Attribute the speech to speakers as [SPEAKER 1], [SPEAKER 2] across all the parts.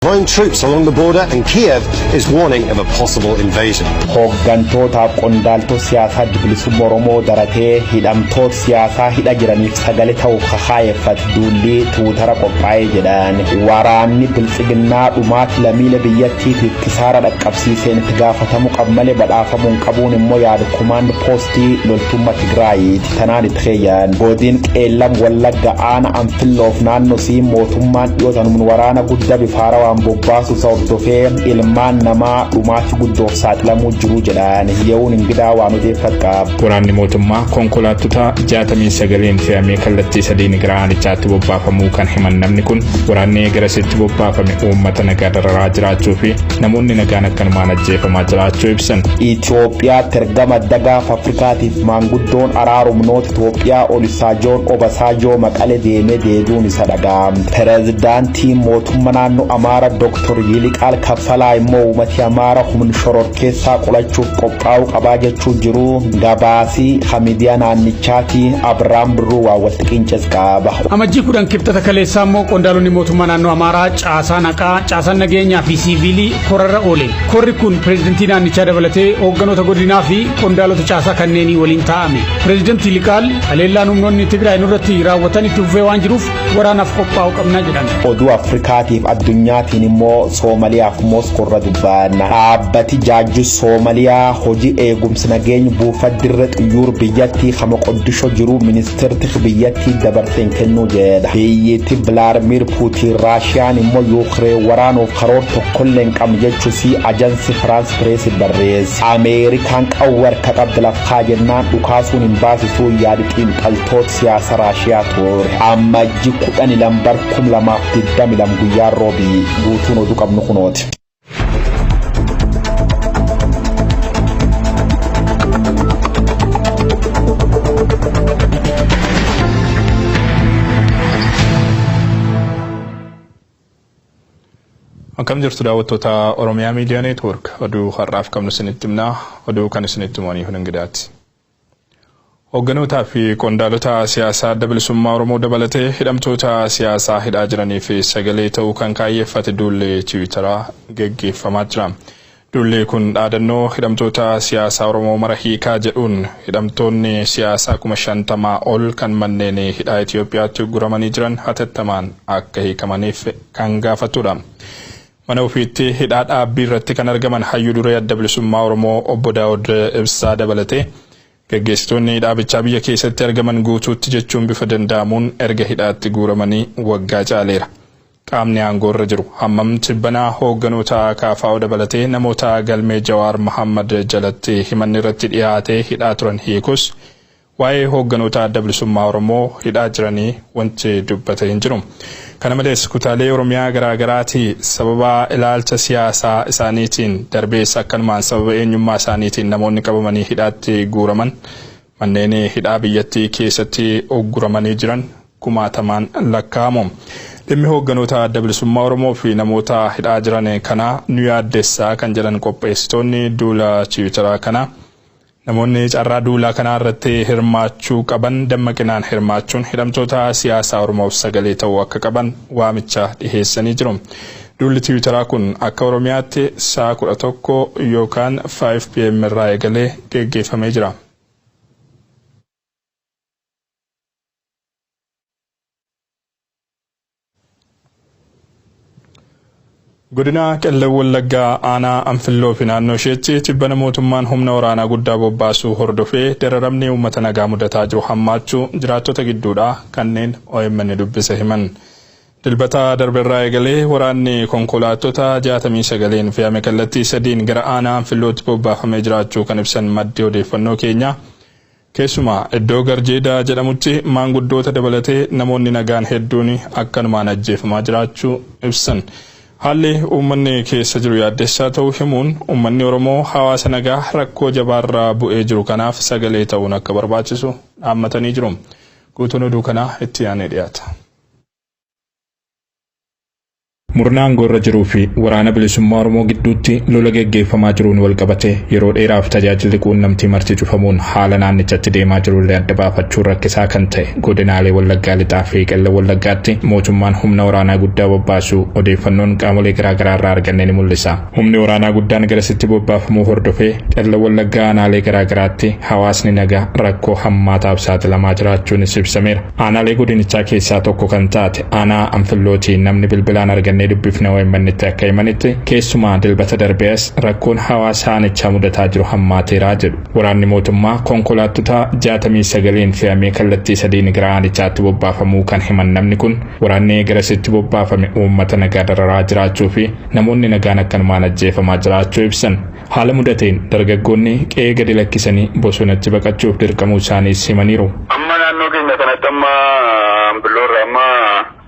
[SPEAKER 1] deploying troops along the border, and Kiev is warning of a possible invasion.
[SPEAKER 2] Hooggantoota qondaaltoo siyaasaa bilisummaa Oromoo daratee hidhamtoota siyaasaa hidha jiraniif sagalee ta'uuf kakaayeffate duulli Tiwiitara qophaa'ee jedhan waraanni bilchiginnaa dhumaatti lammiilee biyyattiitiif kisaara dhaqqabsiiseen itti gaafatamuu qaba malee badhaafamuun qabuun immoo yaada kumaand poostii loltummaa Tigraayiiti tanaan itti xeeyyan godin qeellam wallagga aana anfilloof naannoo sii mootummaan dhiyootan waraana guddaa bifaara waan bobbaasu hordofee ilmaan namaa dhumaatti guddoof saaxilamuu jiru jedhan yeewun ingidaa waan odeeffatu qaba.
[SPEAKER 3] Waraanni mootummaa konkolaattota 69 fe'amee kallattii sadiin gara aanichaatti bobbaafamuu kan himan namni kun waraanni garasitti bobbaafame uummata nagaa dararaa jiraachuu fi namoonni nagaan akkanumaan ajjeefamaa jiraachuu ibsan.
[SPEAKER 2] Itoophiyaatti ergama dagaaf Afrikaatiif maanguddoon araarumnoota Itoophiyaa Olisaajoon Obasaajoo Maqalee deemee deebi'uun isa dhaga'ame. Pireezidaantii mootummaa naannoo Amaara Dr. Yiliqaal Kaffalaa immoo uummati Amaara humna shororkeessaa qolachuuf qophaa'uu qabaa jechuu jiru gabaasii Hamidiyaa naannichaati Abiraam Birruu waawwatti qinces qaba.
[SPEAKER 4] Amajjii kudhan kibxata kaleessaa immoo qondaalonni mootummaa naannoo Amaaraa caasaa naqaa caasaan nageenyaa fi siivilii korarra oole. Korri kun pireezidantii naannichaa dabalatee hoogganoota godinaa fi qondaalota caasaa kanneenii waliin taa'ame. Pireezidantii Yiliqaal haleellaan humnoonni Tigraay nurratti raawwatan itti fufee waan jiruuf waraanaaf qophaa'uu qabna jedhan.
[SPEAKER 2] Oduu Afrikaatiif addunyaatiin immoo Soomaliyaaf Moskoorra dubbanna. Dhaabbati jaajju Soomaliyaa hojii eegumsa nageenya buufata xiyyaara biyyattii kama qoddisho jiru ministeerri biyyattii dabarseen kennuu jedha. Biyyatti Vladimir Putin Raashiyaan immoo Yuukireen waraanuuf karoora tokkollee hin qabne jechuusi ajansi France Press barreesse. Ameerikaan qawwee harka qabdi lafaa jennaan dhukaasuun hin baasisuu yaada xiinxaltoota siyaasa Raashiyaa ture. Amajjii 12/2022 guyyaa roobii guutuun oduu qabnu kunooti.
[SPEAKER 3] Akkam jirtu daawwattoota Oromiyaa Miidiyaa Neetwoork oduu har'aaf qabnu isinitti himna oduu kan isinitti himanii hunangidaati. Hoogganoota fi qondaalota siyaasaa adda bilisummaa Oromoo dabalatee hidhamtoota siyaasaa hidhaa jiranii fi sagalee ta'uu kan kaayyeffate duulli Tiwiitaraa geggeeffamaa jira. Duulli kun dhaadannoo hidhamtoota siyaasaa Oromoo mara hiikaa jedhuun hidhamtoonni siyaasaa 50 ol kan manneen hidhaa Itoophiyaatti guramanii jiran hatattamaan akka hiikamaniif kan gaafatudha. Mana ofiitti hidhaa dhaabbii irratti kan argaman hayyuu duree adda bilisummaa Oromoo obbo Daawud Ibsaa dabalatee gaggeessitoonni dhaabichaa biyya keessatti argaman guutuutti jechuun bifa danda'amuun erga hidhaatti guuramanii waggaa caaleera. Qaamni aangoo irra jiru hammam tibbanaa hoogganoota KFO dabalatee namoota galmee Jawaar Mohammad jalatti himanni irratti dhiyaatee hidhaa turan hiikus waa'ee hoogganoota adda bilisummaa Oromoo hidhaa jiranii wanti dubbatee hin jiru. Kana malees kutaalee Oromiyaa garaagaraatti sababa ilaalcha siyaasaa isaaniitiin darbees akkanumaan sababa eenyummaa isaaniitiin namoonni qabamanii hidhaatti guuraman manneen hidhaa biyyattii keessatti ogguramanii jiran kumaatamaan lakkaa'amu. Dhimmi hoogganoota adda bilisummaa Oromoo fi namoota hidhaa jiran kana nu yaaddessaa kan jedhan qopheessitoonni duula Tiwiitaraa kana namoonni carraa duulaa kana irratti hirmaachuu qaban dammaqinaan hirmaachuun hidhamtoota siyaasaa Oromoof sagalee ta'uu akka qaban waamicha dhiheessanii jiru. Duulli Tiwiitaraa kun akka Oromiyaatti sa'a 11 yookaan 5 PM irraa eegalee geggeeffamee jira. Godina Qellem Wallaggaa aanaa Anfilloo fi naannoo isheetti tibbana mootummaan humna waraanaa guddaa bobbaasuu hordofee dararamni uummata nagaa mudataa jiru hammaachuu jiraattota gidduudha kanneen OMN dubbise himan. Dilbata darberraa eegalee waraanni konkolaattota 69 fe'ame kallattii sadiin gara aanaa Anfillootti bobbaafamee jiraachuu kan ibsan maddi odeeffannoo keenya. Keessumaa iddoo Garjeedaa jedhamutti maanguddoota dabalatee namoonni nagaan hedduun akkanumaan ajjeefamaa jiraachuu ibsan. Haalli uummanni keessa jiru yaaddessaa ta'uu himuun uummanni Oromoo hawaasa nagaa rakkoo jabaarraa bu'ee jiru kanaaf sagalee ta'uun akka barbaachisu dhaammatanii jiru. Guutuun oduu kanaa itti aanee dhiyaata. Murnaan gorra jiruu fi waraana bilisummaa Oromoo gidduutti lola geggeeffamaa jiruun wal qabatee yeroo dheeraaf tajaajilli quunnamtii marti cufamuun haala naannichatti deemaa jirullee adda baafachuun rakkisaa kan ta'e godinaalee Wallaggaa lixaa fi Qellem Wallaggaatti mootummaan humna waraanaa guddaa bobbaasuu odeeffannoon qaamolee garaagaraa irraa arganne ni mul'isa. Humni waraanaa guddaan garasitti bobbaafamuu hordofee Qellem Wallaggaa aanaalee garaagaraatti hawaasni nagaa rakkoo hammaataaf saaxilamaa jiraachuun ibsameera. Aanaalee godinichaa keessaa tokko kan taate aanaa Anfillootiin namni bilbilaan arganne dubbifna OMN'tti akka himanitti keessumaa dilbata darbees rakkoon hawaasa aanichaa mudataa jiru hammaateeraa jedhu. Waraanni mootummaa konkolaattota 69 fe'amee kallattii sadiin gara aanichaatti bobbaafamuu kan himan namni kun waraanni garasitti bobbaafame uummata nagaa dararaa jiraachuu fi namoonni nagaan akkanumaan ajjeefamaa jiraachuu ibsan. Haala mudateen dargaggoonni qe'ee gadi lakkisanii bosonatti baqachuuf dirqamuu isaaniis himaniiru.
[SPEAKER 5] Amma naannoo keenya kanatti amma Anfilloorraa amma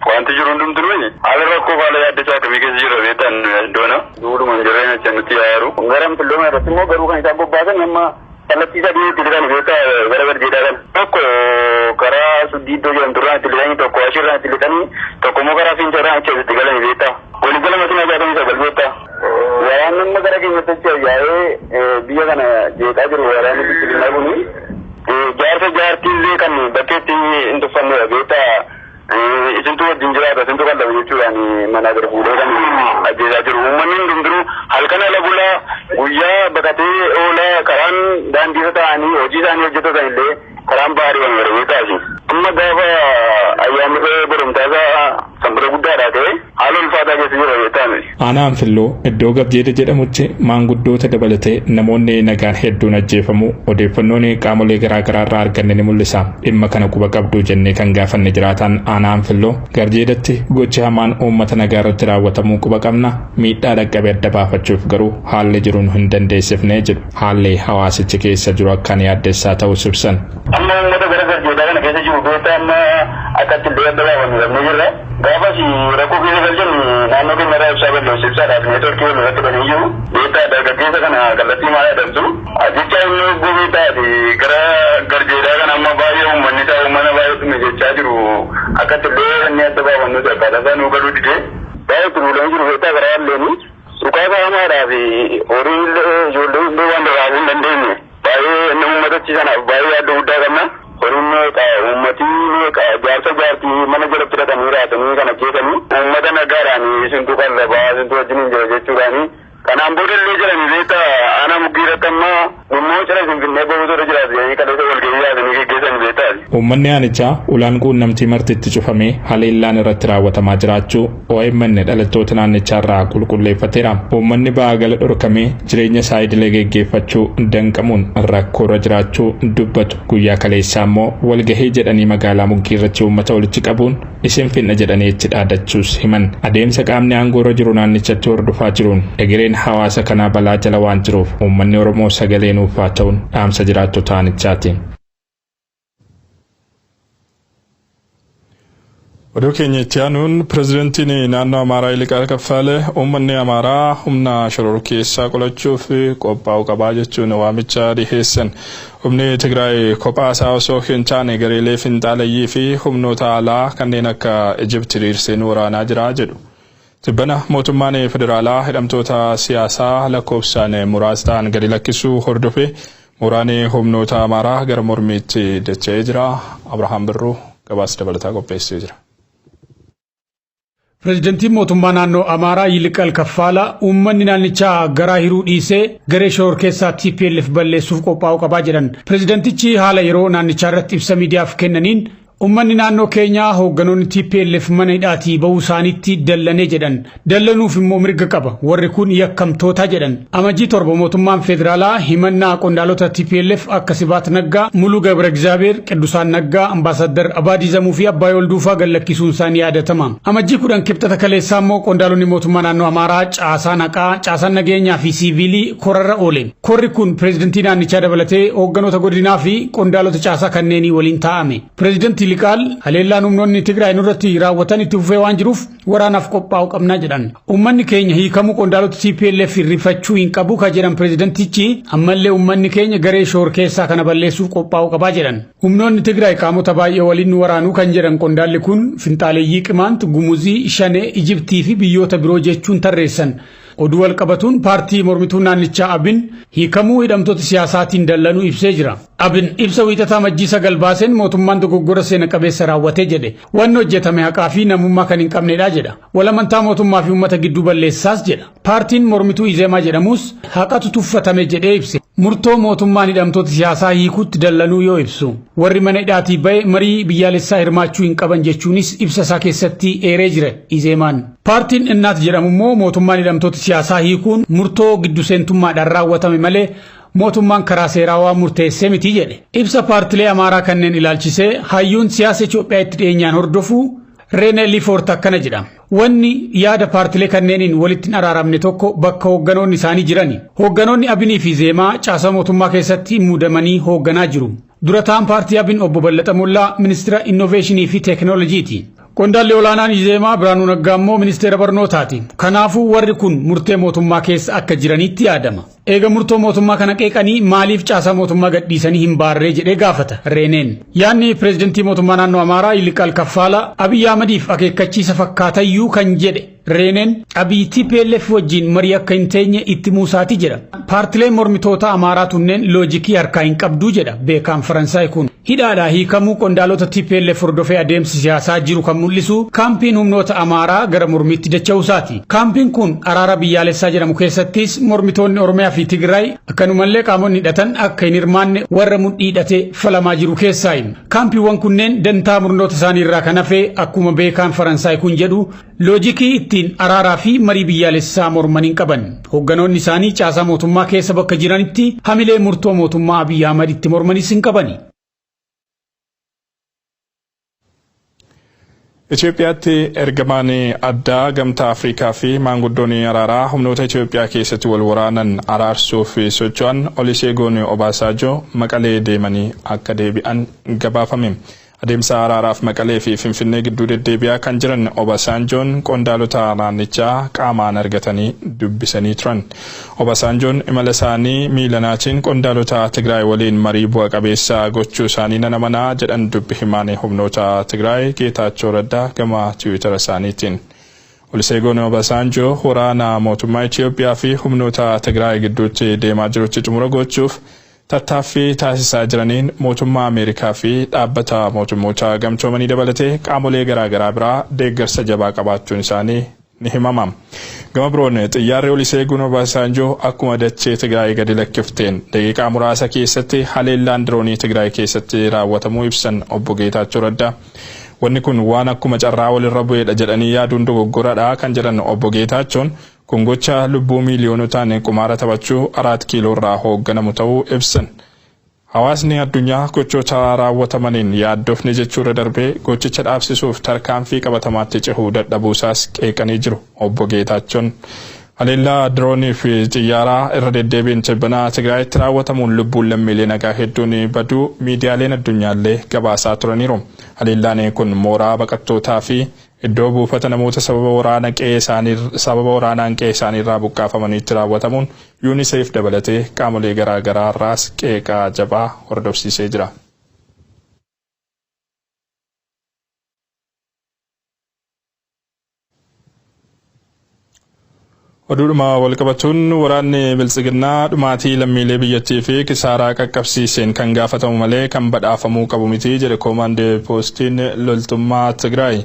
[SPEAKER 5] wanti jiru hundumtuu haala rakkoo baala yaaddasaa akkamii keessa jira beektan iddoona duudhumaan jireenya achi nutti yaaru gara Anfillooma irratti immoo garuu kan isaan bobbaasan amma kallattii sadii itti lidan beektaa gara garjeedhaa kan tokko karaa suddii iddoo jedhamturraan itti lidanii tokko ashirraan itti lidanii tokko immoo karaa fincharraan achi asitti galanii beektaa waliigala masinaa jaatamii sagal beektaa waraanni amma gara keenyatti achi ayyaa'ee biyya kana jeeqaa jiru waraanni biqilinaa kuni jaarsa jaartiillee kan bakkeetti hin tuffanneedha beektaa isintu wajjin jiraata isintu kan dhabu jechuudhaan mana gara fuudhee kan ajjeesaa jiru. Uummanni hundumtuu halkan ala bulaa guyyaa baqatee oolaa karaan daandii ta'anii hojii isaanii hojjetan illee karaan baarii waan godhamee taasi. Amma gaafa ayyaanni boromtaasaa sanbata guddaadhaa ta'e haala ulfaataa keessa jira jechuudha.
[SPEAKER 3] Aanaa Anfilloo iddoo Gabjeeda jedhamutti maanguddoota dabalatee namoonni nagaan hedduun ajjeefamuu odeeffannoon qaamolee garaagaraa irraa arganne ni mul'isa. Dhimma kana quba qabduu jennee kan gaafanne jiraatan aanaa Anfilloo Gabjeedatti gochi hamaan uummata nagaa irratti raawwatamuu quba qabna miidhaa dhaqqabe adda baafachuuf garuu haalli jiruun hin dandeessifnee jedhu. Haalli hawaasichi keessa jiru akkaan yaaddessaa ta'uu ibsan.
[SPEAKER 5] Amma uummata gara Gabjeedaa kana keessa jiru beektaa amma akkatti illee adda baafannu jirra. Gaafas rakkoo keessa galchan naannoo keenya irraa ibsaa balleessu ibsaadhaaf neetworkii wal irratti banii jiru. Beektaa dargaggeessa kana kallattii maal jedhamtu. Ajjechaa inni ogguu beektaati gara Garjeedaa kana amma baay'ee uummanni isaa uummata baay'ee dhume jechaa jiru. Akkatti illee inni adda baafannu akkaataa isaa nuu galuu didee baay'ee turuudhaan jiru beektaa karaa alleeni. Dhukaasa hamaadhaa fi horii ijoollee illee waan daraasuu hin dandeenye. Baay'ee inni uummatachi sanaaf baay'ee yaadda guddaa qabna. Horiin meeqa uummatii meeqa jaarsa jaartii mana jalatti hidhatanii raatanii kana keessanii uummata nagaadhaan isintu qallabaa isintu wajjin hin jira jechuudhaani. Kanaan booda illee jedhanii beektaa aanaa muggii irratti amma immoo cina Finfinnee gosoota jiraatu jedhanii kaleessa walgahii yaasanii geggeessan beektaati.
[SPEAKER 3] Uummanni aanichaa ulaan quunnamtii martitti cufamee haleellaan irratti raawwatamaa jiraachuu OMN dhalattoota naannichaa irraa qulqulleeffateera. Uummanni ba'aa gala dhorkamee jireenya isaa idilee geggeeffachuu danqamuun rakkoorra jiraachuu dubbatu. Guyyaa kaleessaa immoo walgahii jedhanii magaalaa muggii irratti uummata walitti qabuun isin finna jedhanii itti dhaadachuus himan. Adeemsa qaamni aangoorra jiru naannichatti hordofaa jiruun egereen hawaasa kanaa balaa jala waan jiruuf uummanni Oromoo sagalee nuuf haa ta'uun dhaamsa jiraattota aanichaati. Oduu keenya itti aanuun pirezidantiin naannoo Amaaraa Yiliqaal Kaffalee uummanni Amaaraa humna shororkeessaa qolachuuf qophaa'uu qabaa jechuun waamicha dhiheessan. Humni Tigraay kophaa isaa osoo hin taane gareelee finxaalayyii fi humnoota alaa kanneen akka Ijipti dhiirseen waraanaa jira jedhu. Tibbana mootummaan federaalaa hidhamtoota siyaasaa lakkoofsaan muraasa ta'an gadi lakkisuu hordofee muraasni humnoota Amaaraa gara mormiitti dacha'ee jira. Abrahaam Birruu gabaasa dabalataa qopheessee jira.
[SPEAKER 4] Pirezidantiin mootummaa naannoo Amaaraa Yiliqaal Kaffalee uummanni naannichaa garaa hiruu dhiisee garee shororkeessaa TPLF balleessuuf qophaa'uu qabaa jedhan. Pirezidantichi haala yeroo naannichaa irratti ibsa miidiyaaf kennaniin ummanni naannoo keenyaa hoogganoonni TPLF mana hidhaatii bahuu isaaniitti dallanee jedhan. Dallanuuf immoo mirga qaba. Warri kun yakkamtoota jedhan. Amajjii 7 mootummaan federaalaa himannaa qondaalota TPLF akka Sibaat Naggaa, Muluu Gabra Egzaabeer, Qidusaan Naggaa, Ambaasaddar Abaadii Zamuu fi Abbaay Olduufaa gallakkisuun isaanii yaadatama. Amajjii 10 kibxata kaleessaa immoo qondaalonni mootummaa naannoo Amaaraa caasaa naqaa, caasaan nageenyaa fi siivilii korarra oolen. Korri kun pirezidantii naannichaa dabalatee hoogganoota godinaa fi qondaalota caasaa kanneenii waliin taa'ame. Pirezidantii Yiliqaal haleellaan humnoonni Tigraay nurratti raawwatan itti fufee waan jiruuf waraanaaf qophaa'uu qabna jedhan. Uummanni keenya hiikamuu qondaalota TPLF irrifachuu hin qabu ka jedhan pireezidentichi ammallee uummanni keenya garee shoor keessaa kana balleessuuf qophaa'uu qabaa jedhan. Humnoonni Tigraay qaamota baay'ee waliin waraanuu kan jedhan qondaalli kun finxaaleeyyii Qimaant, Gumuzii, Shanee, Ijiptii fi biyyoota biroo jechuun tarreessan. Oduu wal qabatuun paartii mormituu naannichaa Abin hiikamuu hidhamtoota siyaasaatiin dallanuu ibsee jira. Abin ibsa wiixataa Majjii 9 baaseen mootummaan dogoggora seena qabeessa raawwatee jedhe. Wanni hojjetame haqaa fi namummaa kan hin qabnedha jedha. Walamantaa mootummaa fi uummata gidduu balleessaas jedha. Paartiin mormituu Izeemaa jedhamus haqatu tuffatame jedhee ibse. Murtoo mootummaan hidhamtoota siyaasaa hiikuutti dallanuu yoo ibsu. Warri mana hidhaatii ba'e marii biyyaalessaa hirmaachuu hin qaban jechuunis ibsa isaa keessatti eeree jira Izeemaan. Paartiin Innaat jedhamu immoo mootummaan hidhamtoota siyaasaa hiikuun murtoo giddu seentummaadhaan raawwatame malee mootummaan karaa seeraa murteessee miti jedhe. Ibsa paartilee Amaaraa kanneen ilaalchisee hayyuun siyaasa Itoophiyaa itti dhiyeenyaan hordofu Rene Lifoort akkana jedha. Wanni yaada paartilee kanneeniin walitti araaramne tokko bakka hoogganoonni isaanii jirani. Hoogganoonni Abinii fi Zeemaa caasa mootummaa keessatti muudamanii hoogganaa jiru. Durataan paartii Abin obbo Ballataa Mollaa ministeera innoveeshinii fi teekinooloojiiti. Qondaalli olaanaan Izeemaa Biraanuu Naggaa immoo ministeera barnootaati. Kanaafuu warri kun murtee mootummaa keessa akka jiranitti yaadama. Eega murtoo mootummaa kana qeeqanii maaliif caasa mootummaa gadhiisanii hin baarree jedhee gaafata Reeneen. Yaanni pireezidantii mootummaa naannoo Amaaraa Yiliqaal Kaffaala Abiy Ahmadiif akeekkachiisa fakkaatayyuu kan jedhe Reeneen Abiy TPLF wajjin marii akka hin teenye itti muusaati jedha. Paartileen mormitoota Amaaraa tunneen loojikii harkaa hin qabduu jedha beekaan Faransaay kun. Hidhaadhaa hiikamuu qondaalota TPLF hordofee adeemsi siyaasaa jiru kan mul'isu kaampiin humnoota Amaaraa gara mormiitti dacha'uusaati. Kaampiin kun araara biyyaalessaa jedhamu keessattis mormitoonni Oromiyaa fi Tigraay akkanumallee qaamonni hidhatan akka hin hirmaanne warra mudhii hidhatee falamaa jiru keessaayi. Kaampiiwwan kunneen dantaa murnoota isaanii irraa kan hafe akkuma beekaan Faransaay kun jedhu loojikii ittiin araaraa fi marii biyyaalessaa morman hin qaban. Hoogganoonni isaanii caasaa mootummaa keessa bakka jiranitti hamilee murtoo mootummaa Abiy Ahmad itti mormanis hin qabani.
[SPEAKER 3] Itoophiyaatti ergamaan addaa gamtaa Afrikaa fi maanguddoonni araaraa humnoota Itoophiyaa keessatti wal waraanan araarsuuf socho'an Olusegun Obasanjo Maqalee deemanii akka deebi'an gabaafame. Adeemsa araaraaf Maqalee fi Finfinnee gidduu deddeebi'aa kan jiran Obasanjoon qondaalota naannichaa qaamaan argatanii dubbisanii turan. Obasanjoon imala isaanii miilanaatiin qondaalota Tigraay waliin marii bu'a qabeessa gochuu isaanii nan amanaa jedhan dubbi himaan humnoota Tigraay Geetaachoo Raddaa gama Tiwiitara isaaniitiin. Olusegun Obasanjo waraana mootummaa Itoophiyaa fi humnoota Tigraay gidduutti deemaa jirutti xumura gochuuf tattaaffii taasisaa jiraniin mootummaa Ameerikaa fi dhaabbata mootummoota gamtoomanii dabalatee qaamolee garaagaraa biraa deeggarsa jabaa qabaachuun isaanii ni himama. Gama biroon xiyyaarri Olusegun Obasanjo akkuma dachee Tigraay gadi lakkifteen daqiiqaa muraasa keessatti haleellaan diroonii Tigraay keessatti raawwatamuu ibsan obbo Geetaachoo Raddaa. Wanni kun waan akkuma carraa walirra bu'eedha jedhanii yaaduun dogoggoradha kan jedhan obbo Geetaachoon kun gocha lubbuu miiliyoonotaan qumaara taphachuu 4 kiiloo irraa hoogganamu ta'uu ibsan. Hawaasni addunyaa gochoota raawwatamaniin yaaddofne jechuudha darbee gochicha dhaabsisuuf tarkaanfii qabatamaatti cehuu dadhabuusaas qeeqanii jiru obbo Geetaachoon. Haleellaa diroonii fi xiyyaaraa irra deddeebiin Tibbana Tigraayitti raawwatamuun lubbuun lammiilee nagaa hedduun baduu miidiyaaleen addunyaallee gabaasaa turaniiru. Haleellaan kun mooraa baqattootaa fi iddoo buufata namoota sababa waraanaan qe'ee isaanii irraa buqqaafamaniitti raawwatamuun UNICEF dabalatee qaamolee garaagaraa irraas qeeqaa jabaa hordofsiisee jira. Oduudhuma walqabatuun waraanni biltsiginnaa dhumaatii lammiilee biyyattii fi kisaaraa qaqqabsiiseen kan gaafatamu malee kan badhaafamuu qabu miti jedhe koomaandee poostiin loltummaa Tigraay.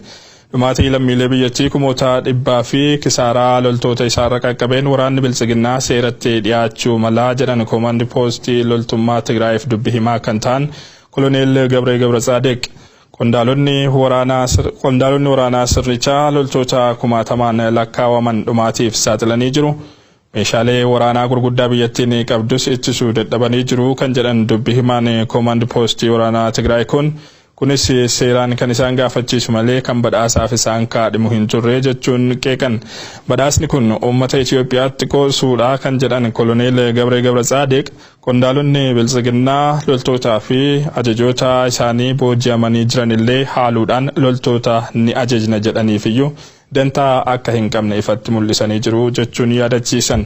[SPEAKER 3] Dhumaatii lammiilee biyyattii kumoota dhibbaa fi kisaaraa loltoota isaarra qaqqabeen waraanni biltsiginnaa seeratti dhiyaachuu malaa jedhan koomaandee poostii loltummaa Tigraayiif dubbi himaa kan ta'an koloneel Gabree Gabratsaadiq. Qondaalonni waraanaa sirrichaa loltoota kumaatamaan lakkaawaman dhumaatiif saaxilanii jiru. Meeshaalee waraanaa gurguddaa biyyattiin qabdus ittisuu dadhabanii jiru kan jedhan dubbi himaan koomaand poostii waraanaa Tigraay kun kunis seeraan kan isaan gaafachiisu malee kan badhaasaaf isaan kaadhimu hin turre jechuun qeeqan. Badhaasni kun uummata Itoophiyaatti qoosuudha kan jedhan Koloneel Gabree Gabratsaadiq qondaalonni biltsiginnaa loltootaa fi ajajoota isaanii booji'amanii jiranillee haaluudhaan loltoota ni ajajna jedhaniifiyyuu dantaa akka hin qabne ifatti mul'isanii jiru jechuun yaadachiisan.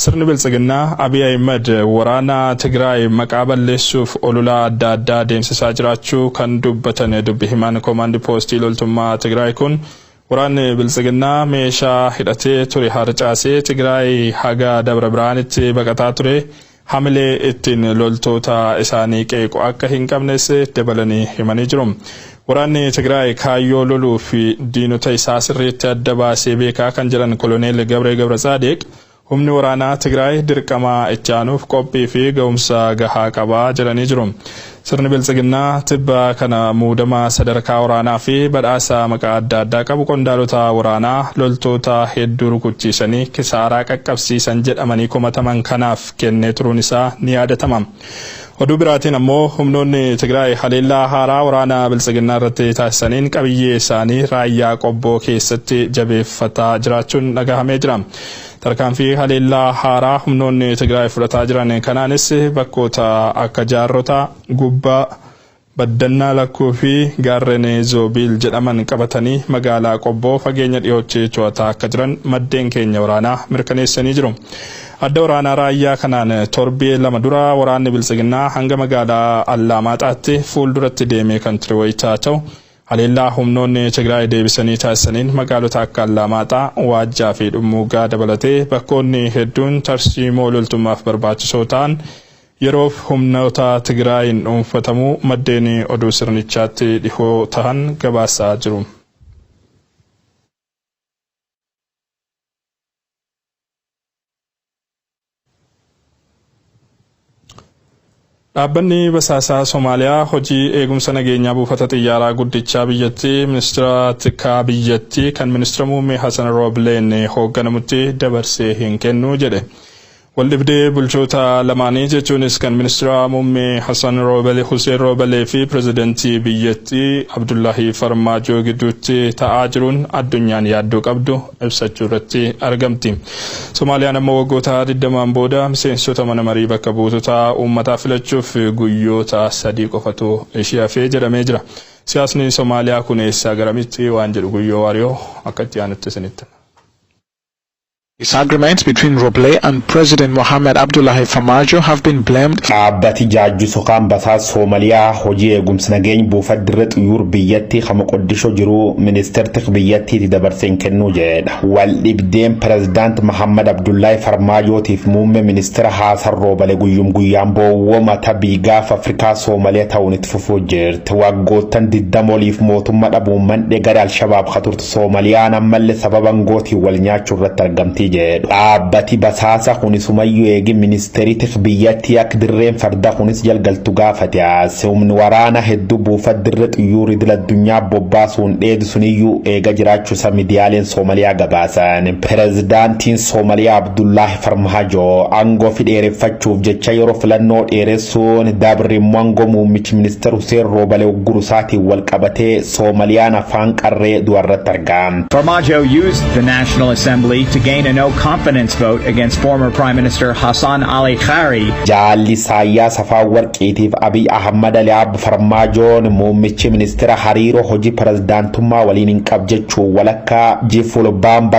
[SPEAKER 3] Sirni biltsiginnaa Abiy Ahmed waraana Tigraay maqaa balleessuuf ololaa adda addaa deemsisaa jiraachuu kan dubbatan dubbi himaan koomaandii poostii loltummaa Tigraay kun waraanni biltsiginnaa meeshaa hidhatee ture harcaasee Tigraay haga Dabra Biraanitti baqataa ture hamilee ittiin loltoota isaanii qeequ akka hin qabnes dabalanii himanii jiru. Waraanni Tigraay kaayyoo loluu fi diinota isaa sirriitti adda baasee beekaa kan jedhan Koloneel Gabree Gabratsaadiq humni waraanaa Tigraay dirqamaa itti aanuuf qophii fi ga'umsa gahaa qabaa jedhanii jiru. Sirni biltsiginnaa tibba kana muudama sadarkaa waraanaa fi badhaasa maqaa adda addaa qabu qondaalota waraanaa loltoota hedduu rukuchiisanii kisaaraa qaqqabsiisan jedhamanii komataman kanaaf kennee turuun isaa ni yaadatama. Oduu biraatiin ammoo humnoonni Tigraay haleellaa haaraa waraana biltsiginnaa irratti taasisaniin qabiyyee isaanii raayyaa qobboo keessatti jabeeffataa jiraachuun dhagahamee jira. Tarkaanfii haleellaa haaraa humnoonni Tigraay fudhataa jiran kanaanis bakkoota akka Jaarrota, Gubbaa, Baddannaa Lakkuu fi Gaarreen Zoobiil jedhaman qabatanii magaalaa qobboo fageenya dhiyootti to'ataa akka jiran maddeen keenya waraanaa mirkaneessanii jiru. Adda waraanaa raayyaa kanaan torbee lama dura waraanni biltsiginnaa hanga magaalaa Allaamaxaatti fuulduratti deemee kan ture wayitaa ta'u haleellaa humnoonni Tigraay deebisanii taasisaniin magaalota akka Allaamaxaa, Waajjaa fi Dhummuugaa dabalatee bakkoonni hedduun tarsiimoo loltummaaf barbaachisoo ta'an yeroof humnoota Tigraayin dhuunfatamuu maddeen oduu sirnichaatti dhihoo ta'an gabaasaa jiru. Dhaabbanni basaasaa Somaaliyaa hojii eegumsa nageenyaa buufata xiyyaaraa guddichaa biyyattii ministeera tikaa biyyattii kan ministeera muummee Hassan Roobleen hoogganamutti dabarsee hin kennu jedhe. Waldhibdee bulchoota lamaanii jechuunis kan ministeera muummee Hassan Rooblee Hussein Roobelee fi pirezidantii biyyattii Abdullahi Farmaajoo gidduutti ta'aa jiruun addunyaan yaaddoo qabdu ibsachuu irratti argamti. Somaaliyaan ammoo waggoota 20 booda miseensota mana marii bakka buutota uummataa filachuuf guyyoota 3 qofatu ishee hafee jedhamee jira. Siyaasni Somaaliyaa kun eessaa garamitti waan jedhu guyyoo waariyoo akka itti aanutti isinitti.
[SPEAKER 6] Disagreements between Roble and President Mohamed Abdullahi Farmajo have been blamed.
[SPEAKER 2] Dhaabbati jaajju sokaan basaa Somaaliyaa hojii eegumsa nageenya buufata dirree xiyyaara biyyattii kan Moqodishoo jiru ministeerri biyyattiitti dabarsee kennuu jedha. Waldhibdeen pirezidaant Mohamed Abdullahi Farmajootiif muummee ministeera Hassan Roble guyyaan boowwamata biigaaf Afrikaa Somaaliyaa ta'uun itti fufuu jirti. Waggoottan 20 oliif mootummaa dhabuun mandhee gara Al-Shabaab qaturtu Soomaaliyaan ammallee sababa ngootii wal nyaachuu irratti argamti. Dhaabbati basaasa kunis sumayyuu eegi ministeeritti biyyattii akka dirreen farda kunis jalgaltu gaafate humni waraana hedduu buufata dirree xiyyaara idil addunyaa bobbaasuun dheedisuniyyuu eega jiraachuu miidiyaaleen Soomaaliyaa gabaasan. Pirezidaantiin Soomaaliyaa Abdullahi Farmaajo aangoo dheereffachuuf jecha yeroo filannoo dheeressuun dabrimmoo aangoo muummichi ministeera Hussein Roobelee Ogurusaatiin wal qabatee Soomaaliyaan afaan qarree du'arratti argama.
[SPEAKER 7] Farmaajo used the National Assembly to gain a no confidence vote against former Prime Minister Hassan Ali Khari.
[SPEAKER 2] Jaalli Saayyaas Afawarqiitiif Abiy Ahmad Ali Farmaajoon muummichi ministeera hariiroo hojii pirezidaantummaa waliin hin qabjechuu walakkaa Fulbaan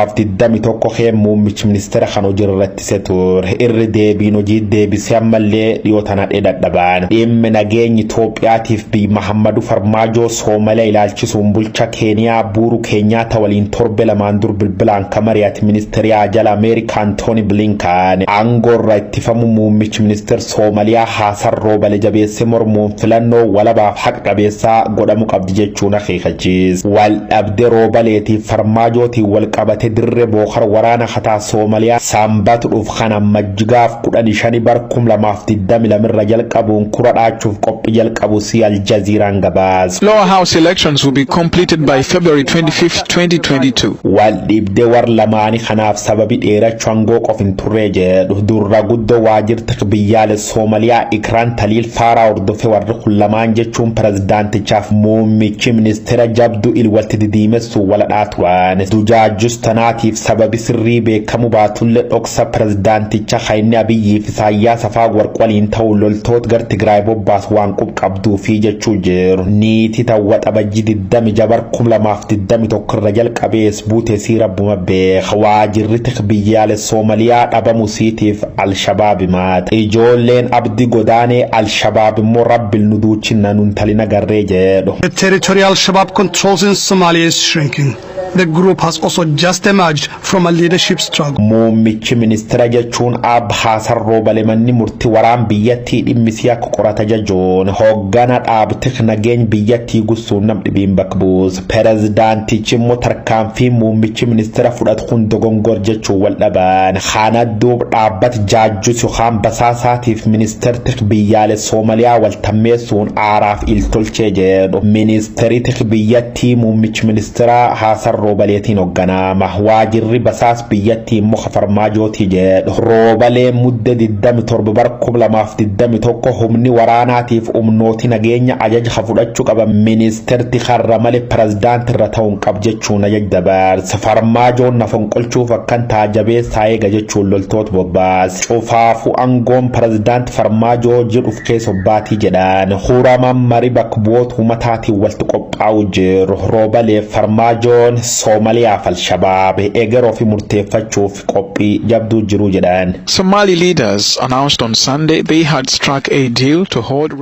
[SPEAKER 2] 2021 heen muummichi ministeera kan hojii irratti setur irri deebiin hojii deebisee ammallee dhiyootana dadhaban. Dhimmi nageenya Itoophiyaatiif bi Mahammadu Farmaajoo Soomaaliyaa ilaalchisuun bulcha Keeniyaa Buuru Keenyaata waliin torbe lamaan dur bilbilaan kamariyaati ministeeriyaa jala Ameerikaa Antooni Blinkan aangorra ittifamu muummichi ministeera Soomaaliyaa Hassan Roobelee jabeessee mormuun filannoo walabaaf haqa qabeessaa godhamu qabdi jechuun akeekachiis. Wal dhabdee Roobeleetiif Farmaajootiin wal qabate dirree boohar waraana hataa Soomaaliyaa Saambatu dhuuf kana majjigaaf 15 bar 2022 irra jalqabuun kura dhaachuuf qophii jalqabu si Aljazeeraan gabaas.
[SPEAKER 6] Lower house elections will be completed by February 25, 2022.
[SPEAKER 2] Wal dhibdee war lamaanii kanaaf sababi dheerachuu aangoo qofin turre jedhu durra guddoo waajjirta biyyaalessa Soomaaliyaa Ikraan Taliil Faaraa hordofee warri kullamaan jechuun pirezidaantichaaf muummichi ministeera jabdu ilwalti didiimessu waladhaa turan dujaajus tanaatiif sababi sirrii beekamu baatulle dhoksa pirezidaanticha Khayni Abiyyi fi Isaayyaas Afawarqi waliin ta'uu loltoota gar Tigraay bobbaas waan qabduu fi jechuu jiru niiti ta'uu xabajji 20 jabar 2021 irra jalqabees buutee siirabbuma beeka waajjirri biyyaalessa Soomaaliyaa dhabamu siitiif Al-Shabaab maata ijoolleen abdi godaanee Al-Shabaab immoo rabbil nuduuchinna nun talina garree jedhu.
[SPEAKER 8] The territorial Al-Shabaab controls in Somalia is shrinking. The group has also just emerged from a leadership struggle.
[SPEAKER 2] Muummichi ministeera jechuun Hasan Roobale manni murtii waraan biyyattii dhimmisii akka qorata jechuun hoggana dhaabte nageenya biyyattii gussuun nam dhibiin bakbuus pirezidaantichi immoo tarkaanfii muummichi ministeera fudhatu kun dogongor jechuun wal dhaban kanadduu dhaabbat jaajjus yookaan basaasaatiif ministeerri biyyaalessa Soomaaliyaa wal tammeessuun aaraaf iltolchee jedhu ministeerri biyyattii muummichi ministeera Hasan Roobaleetiin hogganaama waajjirri basaas biyyattii immoo Farmaajooti jedhu Roobalee mudde 27 bar 2021 humni waraanaatiif humnooti nageenya ajaja fudhachuu qaba ministeerti har'a malee pirezidaantii irra ta'uun qab jechuun ajaj dabarsa Farmaajoon nafan qolchuuf akkan taajabeessaa eega jechuun loltoota bobbaas cufaafu aangoon pirezidaantii Farmaajoo jedhuuf keessa baatii jedhaan huraman marii bakka bu'oota uummataatiin walitti qophaa'u jiru Roobalee Farmaajoon Somalia Al-Shabaab egeroo fi murteeffachuuf qophii jabduu jiru jedhan.
[SPEAKER 6] Somali leaders announced on Sunday they had struck a deal to hold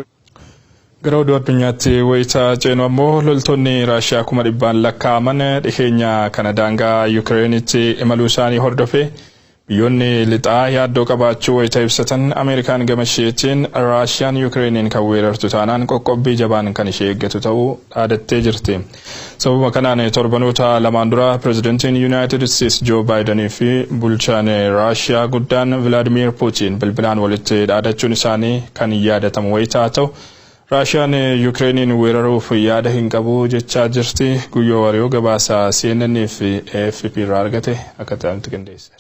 [SPEAKER 3] Garuu addunyaatti wayita ceenu ammoo loltoonni Raashiyaa 100 lakkaa'aman dhiheenya kana daangaa Yukireenitti imaluu isaanii hordofee biyyoonni lixaa yaaddoo qabaachuu wayita ibsatan Ameerikaan gama isheetiin Raashiyaan Yukireeniin kan weerartu taanaan qoqqobbii jabaan kan ishee eeggatu ta'uu dhaadattee jirti. Sababa kanaan torbanoota lamaan dura pirezidantiin United States Joe Biden fi bulchaan Raashiyaa guddaan Vladimir Putin bilbilaan walitti dhaadachuun isaanii kan yaadatamu wayita ta'u Raashiyaan Yukireeniin weeraruuf yaada hin qabu jechaa jirti. Guyyoo Wariyoo gabaasa CNN fi AFP irraa argate akka ta'anitti qindeesseera.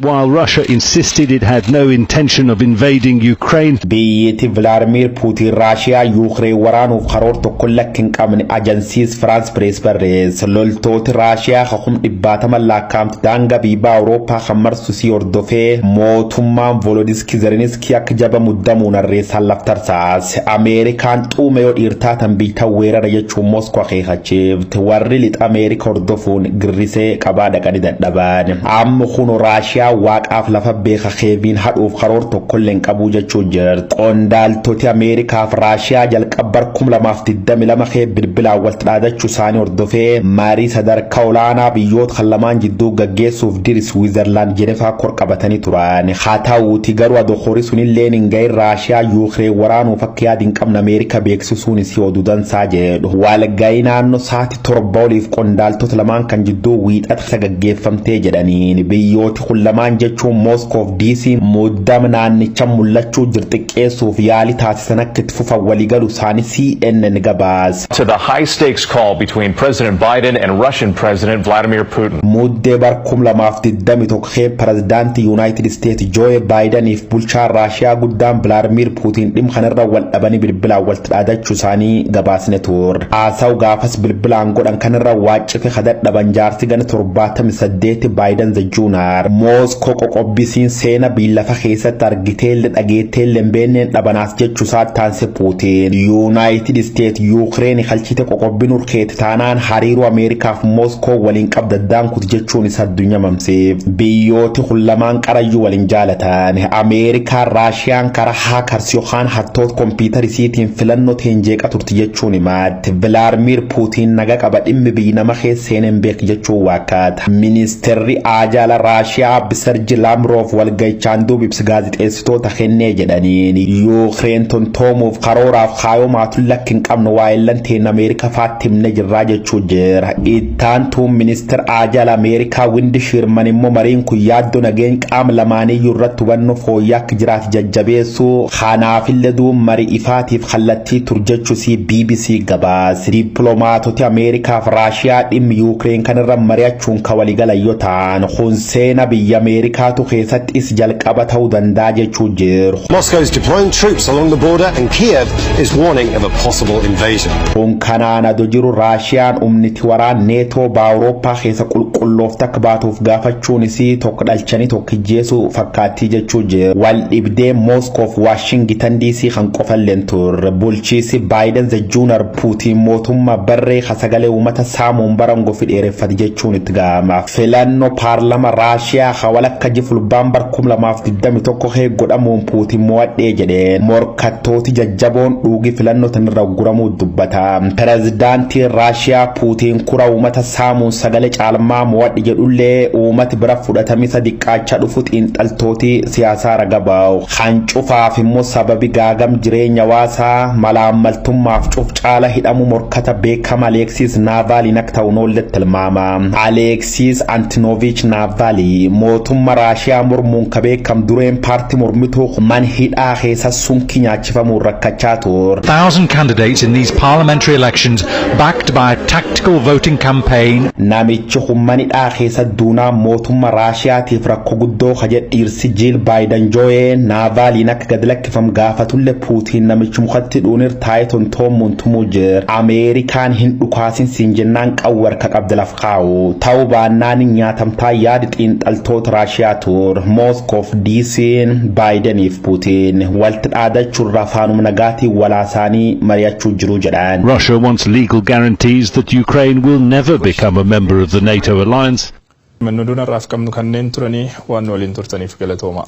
[SPEAKER 9] While Russia insisted it had no intention of invading Ukraine,
[SPEAKER 2] biyyatti Vladimir Putin Russia Ukraine waraanuuf karoor tokko lakkin qabne ajansiis France Press barreessa loltooti Russia hakum dhibbaatama lakkaa'amtu daangaa biyya Awurooppaa kan marsu si hordofee mootummaan Volodymyr Zelensky akka jaba muddamuun arreessan laftarsaas Ameerikaan xuume yoo dhiirtaatan biyya weerara jechuun Moskoo akeekachiifte warri lixa Ameerika hordofuun girrisee qabaa dhaqanii dadhaban amma kun Russia waaqaaf lafa beeka Kevin hadhuuf karoor tokko leen qabu jechuu jirti qondaaltoti Ameerikaaf Raashiyaa jalqabbar 2022 kee bilbilaa walitti dhaadachuu isaanii hordofee maarii sadarkaa olaanaa biyyoota kan lamaan jidduu gaggeessuuf diri Switzerland Jenevaa kor qabatanii turan haa ta'uuti garuu adokhori sunillee hingayin Raashiyaa Yuukireen waraanuuf akka yaadin qabna Ameerika beeksisuun isii oduudansaa jedhu walgayii naannoo sa'aatii 7 oliif qondaaltota lamaan kan jidduu wiixata gaggeeffamtee jedhaniin biyyooti lamaan jechuun Moscow DC muddam naannicha mul'achuu jirtiqqeessuuf yaali taasisan akka itti fufan waliigalu isaanii CNN gabaas.
[SPEAKER 10] To the high stakes call between President Biden and Russian President Vladimir Putin.
[SPEAKER 2] Muddee bar 2021 pirezidaantii United States Joe Biden if bulchaa Raashiyaa guddaan Vladimir Putin dhimma kanarra wal dhabanii bilbilaan walitti dhaadachuu isaanii gabaasne ture. Haasawu gaafas bilbilaan godhan kanarra waaccife kadhadhaban jaarsi gana 78 Biden Jr. Moscow qoqqobbisiin seena billafa keessatti argiteelle dhageetteelle beenneen dhabanaas jechuu taanse Putin United States Ukraine halchite qoqqobbin urkeete taanaan hariiroo Ameerikaaf Moscow waliin qabdaddaan kuti jechuun isa addunyaa mamseef biyyooti hullamaan qarayyuu waliin jaalatan Ameerikaa Raashiyaan kara hackers yookaan hattoota kompiitarisiitiin filannoo teenjeeqa turti jechuun himaatti Vladimir Putin naga qaba dhimmi biyyi nama keesseen beek jechuu waakkaata ministeerri ajaala Raashiyaa Serge Lavrov walgaychaan duub ibsa gaazexeessitoota kennee jedhaniin Ukraine tontoomuuf qarooraaf kaayoomaatu lakkin qabnu waayillanteen Ameerikaa faattimne jirraa jechuu jira. Ittaantuun ministeer Aajal Ameerikaa Windi Shirman immoo mariin kun yaaddoo nageenya qaama lamaaniyyuu irratti hubannoo fooyyaa akka jiraatu jajjabeessu kanaafillee duub marii ifaatiif kallattii turjechuusii BBC gabaase. Dippiloomaatota Ameerikaa fi Raashiyaa dhimmi Ukraine kanarra mari'achuun ka waliigalan yoo ta'an kun seena biyya Ameerikaatu keessattis jalqaba ta'uu danda'a jechuu jiru.
[SPEAKER 1] Moscow is deploying troops along the border and Kiev is warning of a possible invasion.
[SPEAKER 2] Kun kanaan adoo jiru Raashiyaan humniti waraan neetoo Awurooppaa keessa qulqulloofta akka baatuuf gaafachuun isii tokko dhalchanii tokko jeesuu fakkaattii jechuu jiru. Wal dhibdee Moskoo fi Washington DC kan qofalleen turre bulchiisi Baayiden Juunar Puutiin mootummaa barree sagalee uummata saamuun barangoo fi dheereffate jechuun itti ga'ama. Filannoo paarlama Raashiyaa hawalakka jifulbaan bar 2021 godhamuun Puutiin mo'adhee jedheen morkattooti jajjaboon dhuugi filannoo tanirra guramuu dubbata. Pirezidaantiin Raashiyaa Puutiin kura uummata saamuun sagalee caalmaa mo'adhe jedhullee uummati bira fudhatamisa diqqaachaa dhufu xiinxaltooti siyaasaa ragabaa'u. Kan cufaaf immoo sababi gaagam jireenya waasaa malaammaltummaaf cuf caala hidhamu morkata beekama Alexis Navalny akka ta'uun oolletti tilmaama. Alexis Antonovich Navalny mootummaa Raashiyaa mormuun ka beekam dureen paartii mormituu man hidhaa keessa sunki nyaachifamuun rakkachaa ture.
[SPEAKER 9] 1,000 candidates in these parliamentary elections backed by a tactical voting campaign.
[SPEAKER 2] Namichi hummanidhaa keessa duunaa mootummaa Raashiyaatiif rakkoo guddoo kajedhe dhiirsi Jiil Baayiden Joo'ee Navalny akka gad lakkifam gaafatulle Puutiin namichi mukatti dhuunir taa'ee tontoomuun tumuu jira. Ameerikaan hin dhukaasin siin jennaan qawwar ka qabda laf kaa'u ta'uu baannaan nyaatamtaa yaadi xiinxaltoota Raashiyaa tur Moskoof DC'n Baayideniif Puutiin walti dhaadachuun rafaanuma nagaatiin walaasaanii mari'achuu jiru jedhan.
[SPEAKER 9] Russia wants legal guarantees that Ukraine will never become a member of the NATO alliance.
[SPEAKER 3] Mannuudhaan raaf qabnu kanneen turanii waan waliin turtaniif galatooma.